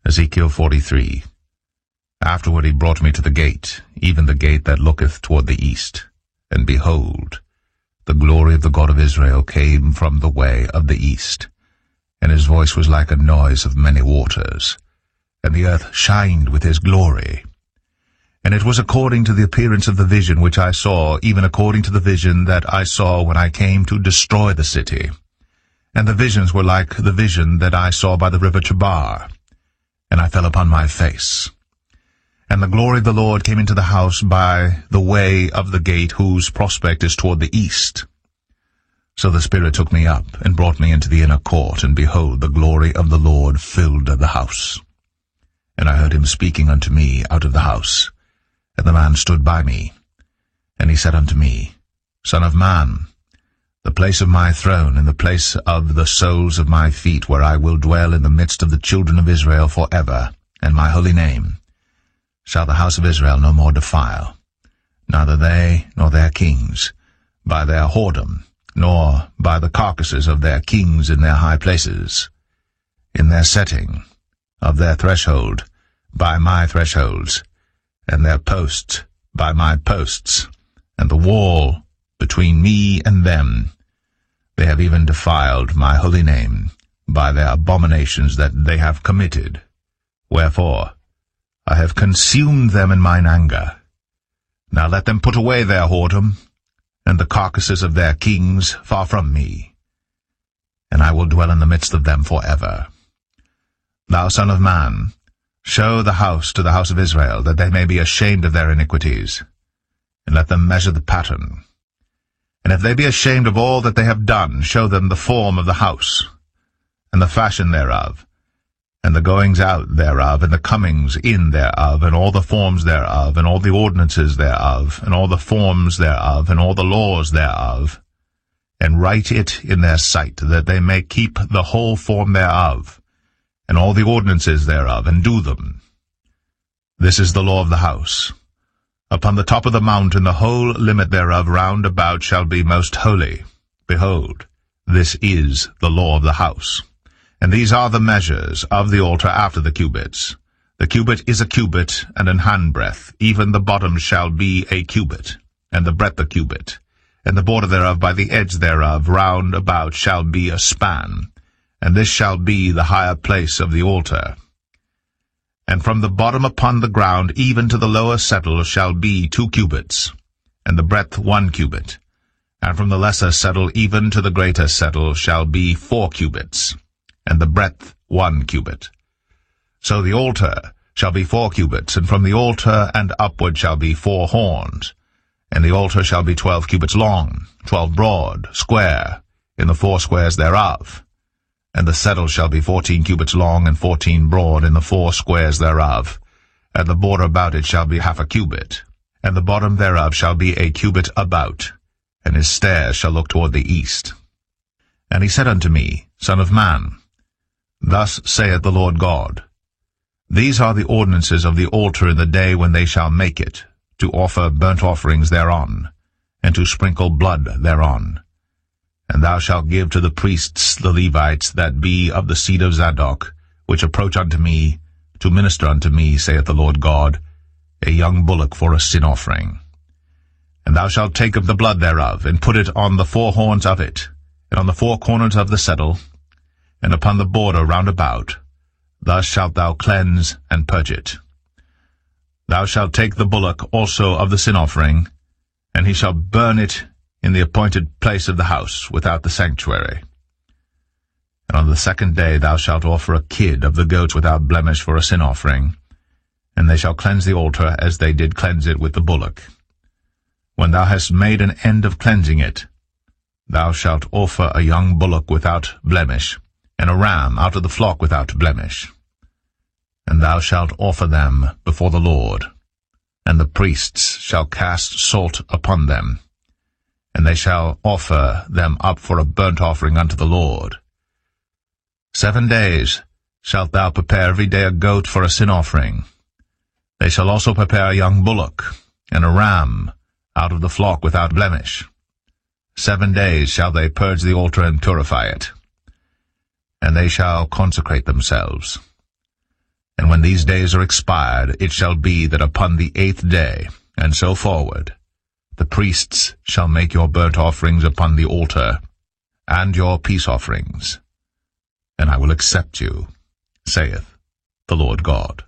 Ezekiel 43. Afterward he brought me to the gate, even the gate that looketh toward the east. And behold, the glory of the God of Israel came from the way of the east, and his voice was like a noise of many waters, and the earth shined with his glory. And it was according to the appearance of the vision which I saw, even according to the vision that I saw when I came to destroy the city. And the visions were like the vision that I saw by the river Chebar. And I fell upon my face. And the glory of the Lord came into the house by the way of the gate whose prospect is toward the east. So the Spirit took me up, and brought me into the inner court, and behold, the glory of the Lord filled the house. And I heard him speaking unto me out of the house. And the man stood by me. And he said unto me, Son of man, the place of my throne, and the place of the soles of my feet, where I will dwell in the midst of the children of Israel forever, and my holy name, shall the house of Israel no more defile, neither they nor their kings, by their whoredom, nor by the carcasses of their kings in their high places, in their setting of their threshold, by my thresholds, and their posts by my posts, and the wall between me and them. They have even defiled my holy name by their abominations that they have committed. Wherefore I have consumed them in mine anger. Now let them put away their whoredom, and the carcasses of their kings far from me, and I will dwell in the midst of them forever. Thou son of man, show the house to the house of Israel, that they may be ashamed of their iniquities, and let them measure the pattern. And if they be ashamed of all that they have done, show them the form of the house, and the fashion thereof, and the goings out thereof, and the comings in thereof, and all the forms thereof, and all the ordinances thereof, and all the forms thereof, and all the laws thereof, and write it in their sight, that they may keep the whole form thereof, and all the ordinances thereof, and do them. This is the law of the house. Upon the top of the mountain the whole limit thereof round about shall be most holy. Behold, this is the law of the house. And these are the measures of the altar after the cubits. The cubit is a cubit and an handbreadth, even the bottom shall be a cubit, and the breadth a cubit, and the border thereof by the edge thereof round about shall be a span, and this shall be the higher place of the altar. And from the bottom upon the ground even to the lower settle shall be 2 cubits, and the breadth 1 cubit, and from the lesser settle even to the greater settle shall be 4 cubits, and the breadth 1 cubit. So the altar shall be 4 cubits, and from the altar and upward shall be 4 horns, and the altar shall be 12 cubits long, 12 broad, square, in the 4 squares thereof. And the settle shall be 14 cubits long, and 14 broad in the 4 squares thereof. And the border about it shall be 1/2 cubit, and the bottom thereof shall be a cubit about, and his stairs shall look toward the east. And he said unto me, Son of man, thus saith the Lord God, These are the ordinances of the altar in the day when they shall make it, to offer burnt offerings thereon, and to sprinkle blood thereon. And thou shalt give to the priests the Levites that be of the seed of Zadok, which approach unto me, to minister unto me, saith the Lord God, a young bullock for a sin offering. And thou shalt take of the blood thereof, and put it on the 4 horns of it, and on the 4 corners of the settle, and upon the border round about. Thus shalt thou cleanse and purge it. Thou shalt take the bullock also of the sin offering, and he shall burn it in the appointed place of the house, without the sanctuary. And on the 2nd day thou shalt offer a kid of the goats without blemish for a sin offering, and they shall cleanse the altar as they did cleanse it with the bullock. When thou hast made an end of cleansing it, thou shalt offer a young bullock without blemish, and a ram out of the flock without blemish. And thou shalt offer them before the Lord, and the priests shall cast salt upon them, and they shall offer them up for a burnt offering unto the Lord. 7 days shalt thou prepare every day a goat for a sin offering. They shall also prepare a young bullock, and a ram out of the flock without blemish. 7 days shall they purge the altar and purify it, and they shall consecrate themselves. And when these days are expired, it shall be that upon the 8th day, and so forward, the priests shall make your burnt offerings upon the altar, and your peace offerings, and I will accept you, saith the Lord God.